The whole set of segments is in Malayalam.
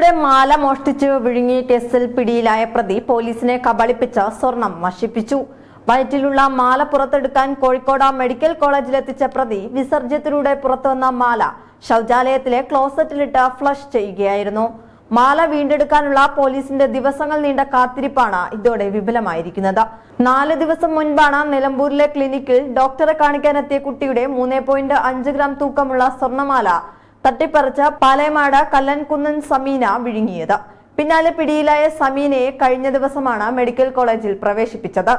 യുവതിയുടെ മാല മോഷ്ടിച്ച് വിഴുങ്ങിയ കേസിൽ പിടിയിലായ പ്രതി പോലീസിനെ കബളിപ്പിച്ച് സ്വർണം നശിപ്പിച്ചു. വയറ്റിലുള്ള മാല പുറത്തെടുക്കാൻ കോഴിക്കോട് മെഡിക്കൽ കോളേജിലെത്തിച്ച പ്രതി വിസർജ്യത്തിലൂടെ പുറത്തുവന്ന മാല ശൗചാലയത്തിലെ ക്ലോസറ്റിലിട്ട് ഫ്ലഷ് ചെയ്യുകയായിരുന്നു. മാല വീണ്ടെടുക്കാനുള്ള പോലീസിന്റെ ദിവസങ്ങൾ നീണ്ട കാത്തിരിപ്പാണ് ഇതോടെ വിപുലമായിരിക്കുന്നത്. 4 ദിവസം മുൻപാണ് നിലമ്പൂരിലെ ക്ലിനിക്കിൽ ഡോക്ടറെ കാണിക്കാനെത്തിയ കുട്ടിയുടെ 3.5 ഗ്രാം തൂക്കമുള്ള സ്വർണമാല തട്ടിപ്പറിച്ച പാലേമാട് കല്ലൻകുന്നൻ സമീന വിഴുങ്ങിയത്. പിന്നാലെ പിടിയിലായ സമീനയെ കഴിഞ്ഞ ദിവസമാണ് മെഡിക്കൽ കോളേജിൽ പ്രവേശിപ്പിച്ചത്.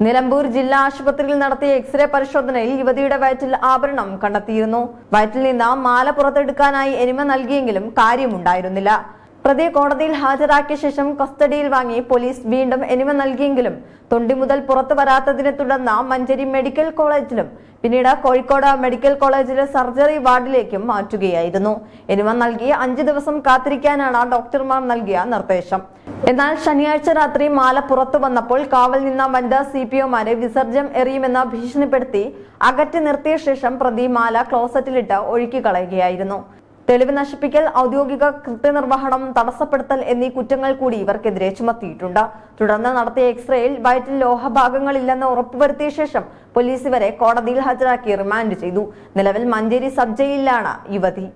നിലമ്പൂർ ജില്ലാ ആശുപത്രിയിൽ നടത്തിയ എക്സ്റേ പരിശോധനയിൽ യുവതിയുടെ വയറ്റിൽ ആഭരണം കണ്ടെത്തിയിരുന്നു. വയറ്റിൽ നിന്ന് മാല പുറത്തെടുക്കാനായി എനിമ നൽകിയെങ്കിലും കാര്യമുണ്ടായിരുന്നില്ല. പ്രതിയെ കോടതിയിൽ ഹാജരാക്കിയ ശേഷം കസ്റ്റഡിയിൽ വാങ്ങി പോലീസ് വീണ്ടും എനിമ നൽകിയെങ്കിലും തൊണ്ടി മുതൽ പുറത്തു വരാത്തതിനെ തുടർന്ന് മഞ്ചേരി മെഡിക്കൽ കോളേജിലും പിന്നീട് കോഴിക്കോട് മെഡിക്കൽ കോളേജിലെ സർജറി വാർഡിലേക്കും മാറ്റുകയായിരുന്നു. എനിമ നൽകി 5 ദിവസം കാത്തിരിക്കാനാണ് ഡോക്ടർമാർ നൽകിയ നിർദ്ദേശം. എന്നാൽ ശനിയാഴ്ച രാത്രി മാല പുറത്തു വന്നപ്പോൾ കാവൽ നിന്ന വനിതാ CPOമാരെ വിസർജ്യം എറിയുമെന്ന് ഭീഷണിപ്പെടുത്തി അകറ്റി നിർത്തിയ ശേഷം പ്രതി മാല ക്ലോസറ്റിലിട്ട് ഒഴുക്കിക്കളയുകയായിരുന്നു. തെളിവ് നശിപ്പിക്കൽ, ഔദ്യോഗിക കൃത്യനിർവഹണം തടസ്സപ്പെടുത്തൽ എന്നീ കുറ്റങ്ങൾ കൂടി ഇവർക്കെതിരെ ചുമത്തിയിട്ടുണ്ട്. തുടർന്ന് നടത്തിയ എക്സ്റേയിൽ വയറ്റിൽ ലോഹഭാഗങ്ങളില്ലെന്ന് ഉറപ്പുവരുത്തിയ ശേഷം പോലീസ് ഇവരെ കോടതിയിൽ ഹാജരാക്കി റിമാൻഡ് ചെയ്തു. നിലവിൽ മഞ്ചേരി സബ് ജയിലിലാണ് യുവതി.